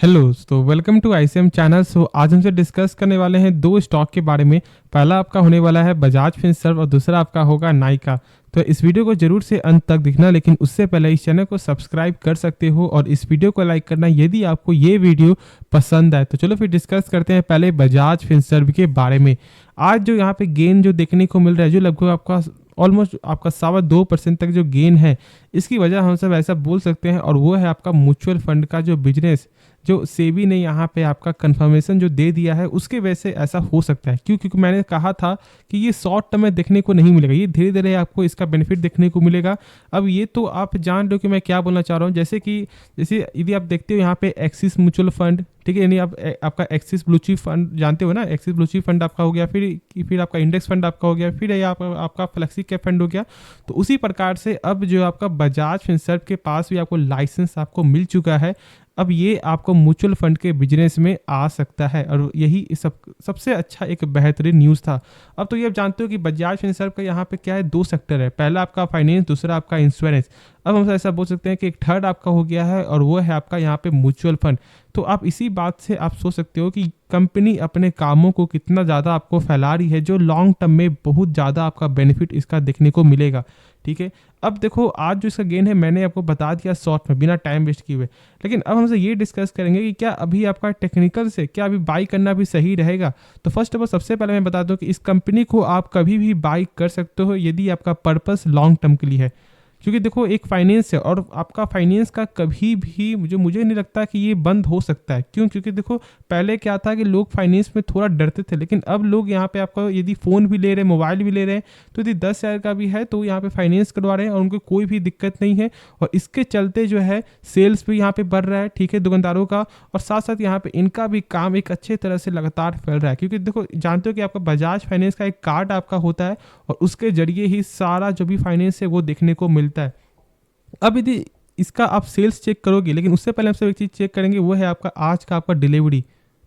Hello तो welcome to ICM channel. आज हमसे डिस्कस करने वाले हैं दो स्टॉक के बारे में। पहला आपका होने वाला है बजाज फिनसर्व और दूसरा आपका होगा नाइका। तो इस वीडियो को जरूर से अंत तक देखना, लेकिन उससे पहले इस चैनल को सब्सक्राइब कर सकते हो और इस वीडियो को लाइक करना यदि आपको ये वीडियो पसंद आए। तो चलो फिर डिस्कस करते हैं पहले बजाज फिनसर्व के बारे में। आज जो यहाँ पे गेन जो देखने को मिल रहा है, जो लगभग आपका ऑलमोस्ट आपका 2.25% तक जो गेन है, इसकी वजह हम सब ऐसा बोल सकते हैं, और वो है आपका म्यूचुअल फंड का जो बिजनेस जो सेबी ने यहाँ पे आपका कंफर्मेशन जो दे दिया है, उसके वजह से ऐसा हो सकता है। क्यों? क्योंकि मैंने कहा था कि ये शॉर्ट टर्म में देखने को नहीं मिलेगा, ये धीरे धीरे आपको इसका बेनिफिट देखने को मिलेगा। अब ये तो आप जान रहे हो कि मैं क्या बोलना चाह रहा हूँ। जैसे यदि आप देखते हो यहाँ पे एक्सिस म्यूचुअल फंड, ठीक है, यानी आप आपका एक्सिस ब्लू चिप फंड जानते हो ना, एक्सिस ब्लू चिप फंड आपका हो गया, फिर आपका इंडेक्स फंड आपका हो गया, फिर आपका फ्लेक्सी कैप फंड हो गया। तो उसी प्रकार से अब जो आपका बजाज फिनसर्व के पास भी आपको लाइसेंस आपको मिल चुका है। अब ये आपको म्यूचुअल फंड के बिजनेस में आ सकता है, और यही सबसे अच्छा एक बेहतरीन न्यूज़ था। अब तो ये आप जानते हो कि बजाज फिनसर्व का यहाँ पे क्या है, दो सेक्टर है, पहला आपका फाइनेंस, दूसरा आपका इंश्योरेंस। अब हम ऐसा बोल सकते हैं कि एक थर्ड आपका हो गया है, और वो है आपका यहाँ पे म्यूचुअल फंड। तो आप इसी बात से आप सोच सकते हो कि कंपनी अपने कामों को कितना ज़्यादा आपको फैला रही है, जो लॉन्ग टर्म में बहुत ज़्यादा आपका बेनिफिट इसका देखने को मिलेगा। ठीक है, अब देखो आज जो इसका गेन है मैंने आपको बता दिया शॉर्ट में, बिना टाइम वेस्ट किए हुए। लेकिन अब हमसे ये डिस्कस करेंगे कि क्या अभी आपका टेक्निकल से क्या अभी बाई करना भी सही रहेगा। तो फर्स्ट ऑफ ऑल सबसे पहले मैं बता दूं कि इस कंपनी को आप कभी भी बाई कर सकते हो यदि आपका पर्पस लॉन्ग टर्म के लिए है। क्योंकि देखो एक फाइनेंस है, और आपका फाइनेंस का कभी भी मुझे नहीं लगता कि ये बंद हो सकता है। क्यों? क्योंकि देखो पहले क्या था कि लोग फाइनेंस में थोड़ा डरते थे, लेकिन अब लोग यहाँ पे आपको यदि फ़ोन भी ले रहे हैं, मोबाइल भी ले रहे हैं, तो यदि 10,000 का भी है तो यहाँ पे फाइनेंस करवा रहे हैं, और उनको कोई भी दिक्कत नहीं है। और इसके चलते जो है सेल्स भी यहाँ पे बढ़ रहा है, ठीक है, दुकानदारों का, और साथ साथ यहाँ पे इनका भी काम एक अच्छे तरह से लगातार फैल रहा है। क्योंकि देखो जानते हो कि आपका बजाज फाइनेंस का एक कार्ड आपका होता है, और उसके जरिए ही सारा जो भी फाइनेंस है वो देखने को मिलता है। अब यदि इसका आप सेल्स चेक करोगे, लेकिन उससे पहले हम सब एक चीज़ चेक करेंगे, वो है आपका आज का आपका डिलीवरी।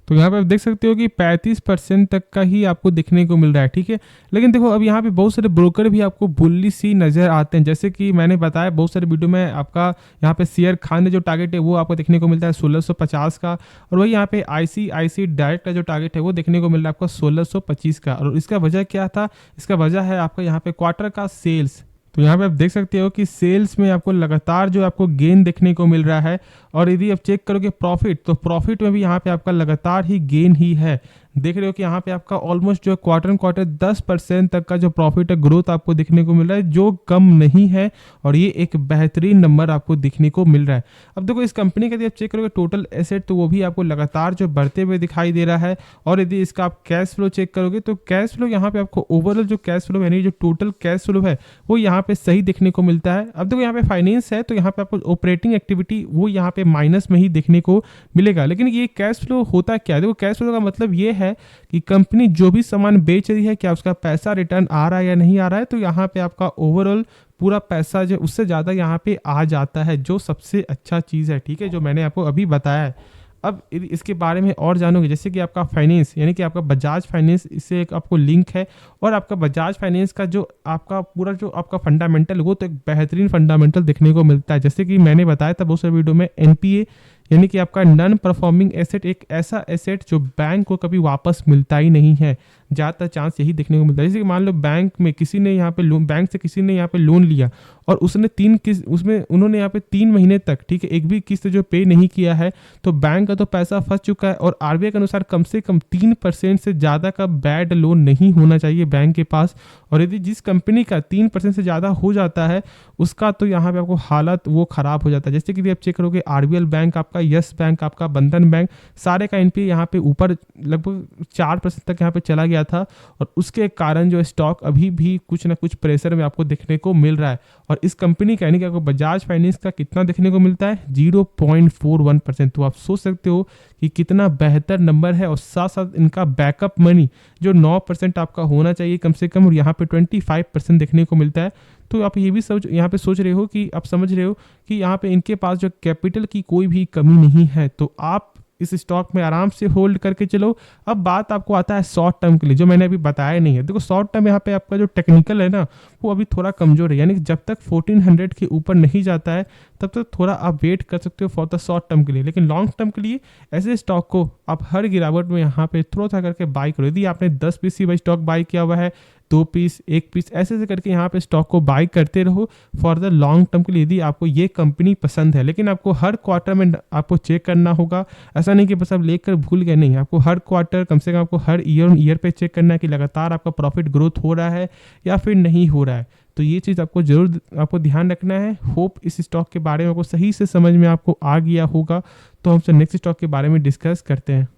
तो यहाँ पे आप देख सकते हो कि 35% तक का ही आपको देखने को मिल रहा है, ठीक है। लेकिन देखो अब यहाँ पे बहुत सारे ब्रोकर भी आपको बुल्ली सी नज़र आते हैं, जैसे कि मैंने बताया बहुत सारे वीडियो में आपका यहाँ पे शेयर खान जो टारगेट है वो आपको देखने को मिलता है 1650 का, और वही यहाँ पे आईसीआईसी डायरेक्ट का जो टारगेट है वो देखने को मिल रहा है आपको 1625 का। और इसका वजह क्या था? इसका वजह है आपका यहाँ पे क्वार्टर का सेल्स। तो यहाँ पे आप देख सकते हो कि सेल्स में आपको लगातार जो आपको गेन देखने को मिल रहा है, और यदि आप चेक करोगे प्रॉफिट, तो प्रॉफिट में भी यहाँ पे आपका लगातार ही गेन ही है। देख रहे हो कि यहाँ पे आपका ऑलमोस्ट जो क्वार्टर 10% तक का जो प्रॉफिट है ग्रोथ आपको देखने को मिल रहा है, जो कम नहीं है, और ये एक बेहतरीन नंबर आपको देखने को मिल रहा है। अब देखो इस कंपनी का यदि आप चेक करोगे टोटल एसेट, तो वो भी आपको लगातार जो बढ़ते हुए दिखाई दे रहा है। और यदि इसका आप कैश फ्लो चेक करोगे, तो कैश फ्लो यहाँ पे आपको ओवरऑल जो कैश फ्लो यानी जो टोटल कैश फ्लो है वो यहाँ पे सही देखने को मिलता है। अब देखो यहाँ पे फाइनेंस है, तो यहाँ पे आपको ऑपरेटिंग एक्टिविटी वो यहाँ पे माइनस में ही देखने को मिलेगा। लेकिन ये कैश फ्लो होता क्या है? देखो कैश फ्लो का मतलब ये है कि कंपनी जो भी सामान बेच रही है, क्या उसका पैसा रिटर्न आ रहा है या नहीं आ रहा है। तो यहाँ पे आपका ओवरऑल पूरा पैसा जो उससे ज़्यादा यहाँ पे आ जाता है, जो सबसे अच्छा चीज़ है, ठीक है, जो मैंने आपको अभी बताया है। अब इसके बारे में और जानोगे, जैसे कि आपका फाइनेंस यानी कि आपका बजाज फाइनेंस, इससे एक आपको लिंक है, और आपका बजाज फाइनेंस का जो आपका पूरा जो आपका फंडामेंटल वो तो एक बेहतरीन फंडामेंटल देखने को मिलता है। जैसे कि मैंने बताया था बहुत सारे वीडियो में, एनपीए यानी कि आपका नॉन परफॉर्मिंग एसेट एक ऐसा एसेट जो बैंक को कभी वापस मिलता ही नहीं है। ज़्यादातर चांस यही देखने को मिलता है। जैसे कि मान लो बैंक में किसी ने यहाँ पे लोन, बैंक से किसी ने यहाँ पे लोन लिया, और उसने उन्होंने यहाँ पे 3 महीने तक, ठीक है, एक भी किस्त जो पे नहीं किया है, तो बैंक का तो पैसा फंस चुका है। और आरबीआई के अनुसार कम से कम 3% से ज़्यादा का बैड लोन नहीं होना चाहिए बैंक के पास। और यदि जिस कंपनी का 3% से ज़्यादा हो जाता है, उसका तो यहाँ पे आपको हालत वो ख़राब हो जाता है। जैसे कि यदि आप चेक करोगे आरबीएल बैंक आपका, यस बैंक आपका, बंधन बैंक, सारे का एनपीए यहाँ पे ऊपर लगभग 4% तक यहाँ पे चला गया था, और उसके कारण जो स्टॉक अभी भी कुछ ना कुछ प्रेशर में आपको देखने को मिल रहा है। और इस कंपनी का यानी कि आपको बजाज फाइनेंस का कितना देखने को मिलता है? 0.41%। तो आप सोच सकते हो कि कितना बेहतर नंबर है। और साथ साथ इनका बैकअप मनी जो 9% आपका होना चाहिए कम से कम, और यहाँ पे 25% देखने को मिलता है। तो आप ये भी यहाँ पे सोच रहे हो कि आप समझ रहे हो कि यहाँ पे इनके पास जो कैपिटल की कोई भी कमी नहीं है। तो आप इस स्टॉक में आराम से होल्ड करके चलो। अब बात आपको आता है शॉर्ट टर्म के लिए, जो मैंने अभी बताया नहीं है। देखो शॉर्ट टर्म यहाँ पे आपका जो टेक्निकल है ना, वो अभी थोड़ा कमजोर है, यानी कि जब तक 1400 के ऊपर नहीं जाता है तब तक थोड़ा आप वेट कर सकते हो फॉर द शॉर्ट टर्म के लिए। लेकिन लॉन्ग टर्म के लिए ऐसे स्टॉक को आप हर गिरावट में यहाँ पे थोड़ा सा करके बाई करो। यदि आपने 10 पीस ही स्टॉक बाई किया हुआ है, 2 पीस, 1 पीस, ऐसे ऐसे करके यहाँ पे स्टॉक को बाई करते रहो फॉर द लॉन्ग टर्म के लिए, यदि आपको ये कंपनी पसंद है। लेकिन आपको हर क्वार्टर में आपको चेक करना होगा, ऐसा नहीं कि बस आप लेकर भूल गए, नहीं, आपको हर क्वार्टर, कम से कम आपको हर ईयर ऑन ईयर पे चेक करना है कि लगातार आपका प्रॉफिट ग्रोथ हो रहा है या फिर नहीं हो रहा है। तो ये चीज़ आपको जरूर आपको ध्यान रखना है। होप इस स्टॉक के बारे में आपको सही से समझ में आपको आ गया होगा। तो हमसे नेक्स्ट स्टॉक के बारे में डिस्कस करते हैं।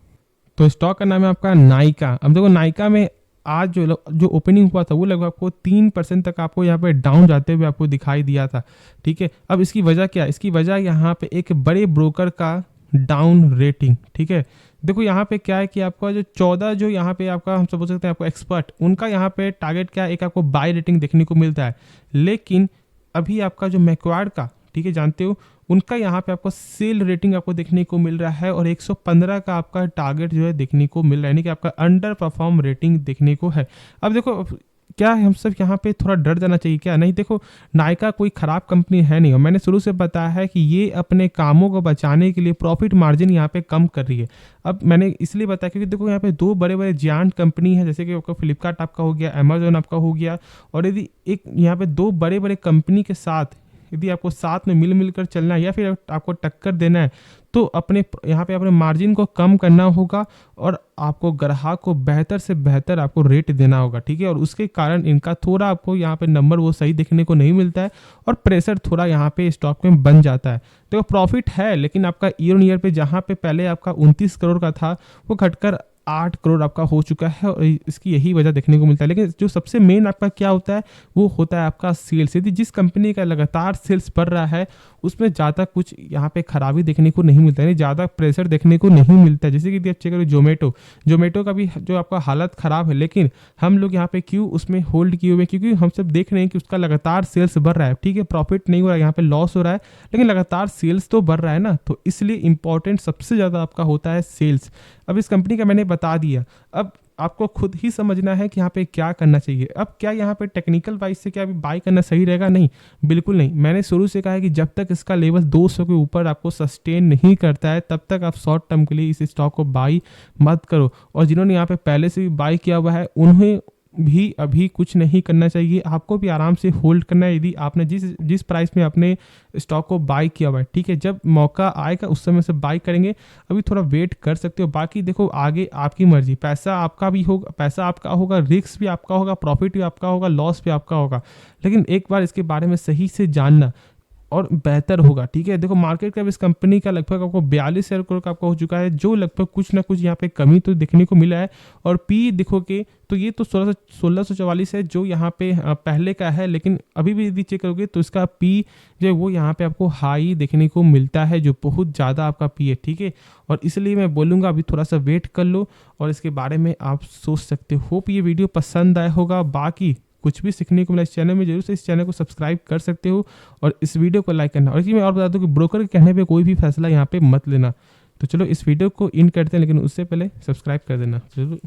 तो स्टॉक का नाम है आपका नायका। अब देखो नायका में आज जो ओपनिंग हुआ था वो लगभग आपको 3% तक आपको यहाँ पे डाउन जाते हुए आपको दिखाई दिया था। ठीक है, अब इसकी वजह क्या है? इसकी वजह यहाँ पे एक बड़े ब्रोकर का डाउन रेटिंग। ठीक है, देखो यहाँ पे क्या है कि आपका जो 14 जो यहाँ पे आपका हम समझ सकते हैं आपको एक्सपर्ट, उनका यहाँ पे टारगेट क्या है, एक आपको बाय रेटिंग देखने को मिलता है। लेकिन अभी आपका जो मैक्वार्ड का, ठीक है, जानते हो, उनका यहाँ पे आपको सेल रेटिंग आपको देखने को मिल रहा है और 115 का आपका टारगेट जो है देखने को मिल रहा है, यानी कि आपका अंडर परफॉर्म रेटिंग देखने को है। अब देखो क्या हम सब यहाँ पे थोड़ा डर जाना चाहिए क्या? नहीं, देखो नायका कोई ख़राब कंपनी है नहीं, और मैंने शुरू से बताया है कि ये अपने कामों को बचाने के लिए प्रॉफिट मार्जिन यहाँ पे कम कर रही है। अब मैंने इसलिए बताया क्योंकि देखो यहाँ पे 2 बड़े बड़े जियांट कंपनी है, जैसे कि आपका फ्लिपकार्ट आपका हो गया, अमेजोन आपका हो गया, और यदि एक यहाँ पे 2 बड़े बड़े कंपनी के साथ यदि आपको साथ में मिलकर चलना है या फिर आपको टक्कर देना है, तो अपने यहाँ पे अपने मार्जिन को कम करना होगा और आपको ग्राहक को बेहतर से बेहतर आपको रेट देना होगा। ठीक है, और उसके कारण इनका थोड़ा आपको यहाँ पे नंबर वो सही देखने को नहीं मिलता है और प्रेशर थोड़ा यहाँ पे स्टॉक में बन जाता है। देखो प्रॉफिट है, लेकिन आपका ईयर ऑन ईयर पे जहाँ पे पहले आपका 29 करोड़ का था वो घटकर 8 करोड़ आपका हो चुका है, और इसकी यही वजह देखने को मिलता है। लेकिन जो सबसे मेन आपका क्या होता है, वो होता है आपका सेल्स। यदि जिस कंपनी का लगातार सेल्स बढ़ रहा है उसमें ज़्यादा कुछ यहाँ पे खराबी देखने को नहीं मिलता है, यानी ज़्यादा प्रेशर देखने को नहीं मिलता है। जैसे कि आप चेक करो जोमेटो का भी जो आपका हालत ख़राब है, लेकिन हम लोग यहाँ पे क्यों उसमें होल्ड किए हुए, क्योंकि हम सब देख रहे हैं कि उसका लगातार सेल्स बढ़ रहा है। ठीक है, प्रॉफिट नहीं हो रहा है, यहाँ पे लॉस हो रहा है, लेकिन लगातार सेल्स तो बढ़ रहा है ना, तो इसलिए इंपॉर्टेंट सबसे ज़्यादा आपका होता है सेल्स। अब इस कंपनी का मैंने बता दिया, अब आपको खुद ही समझना है कि यहाँ पे क्या करना चाहिए। अब क्या यहाँ पे टेक्निकल वाइज से क्या अभी बाई करना सही रहेगा? नहीं, बिल्कुल नहीं। मैंने शुरू से कहा है कि जब तक इसका लेवल 200 के ऊपर आपको सस्टेन नहीं करता है तब तक आप शॉर्ट टर्म के लिए इस स्टॉक को बाई मत करो। और जिन्होंने यहाँ पे पहले से भी बाई किया हुआ है उन्हें भी अभी कुछ नहीं करना चाहिए, आपको भी आराम से होल्ड करना है। यदि आपने जिस प्राइस में अपने स्टॉक को बाई किया हुआ है, ठीक है, जब मौका आएगा उस समय से बाई करेंगे, अभी थोड़ा वेट कर सकते हो। बाकी देखो आगे आपकी मर्जी, पैसा आपका होगा, रिस्क भी आपका होगा, प्रॉफिट भी आपका होगा, लॉस भी आपका होगा, लेकिन एक बार इसके बारे में सही से जानना और बेहतर होगा। ठीक है, देखो मार्केट कैप इस कंपनी का लगभग आपको 42,000 करोड़ का आपका हो चुका है, जो लगभग कुछ ना कुछ यहाँ पे कमी तो देखने को मिला है। और पी देखोगे तो ये तो 1644 है जो यहाँ पे पहले का है, लेकिन अभी भी यदि चेक करोगे तो इसका पी जो है वो यहाँ पे आपको हाई देखने को मिलता है, जो बहुत ज़्यादा आपका पी है। ठीक है, और इसलिए मैं बोलूँगा अभी थोड़ा सा वेट कर लो और इसके बारे में आप सोच सकते हो। होप ये वीडियो पसंद आया होगा। बाकी कुछ भी सीखने को मिला इस चैनल में, जरूर से इस चैनल को सब्सक्राइब कर सकते हो और इस वीडियो को लाइक करना। और मैं और बता दूं कि ब्रोकर के कहने पे कोई भी फैसला यहाँ पे मत लेना। तो चलो इस वीडियो को इन करते हैं, लेकिन उससे पहले सब्सक्राइब कर देना। चलो।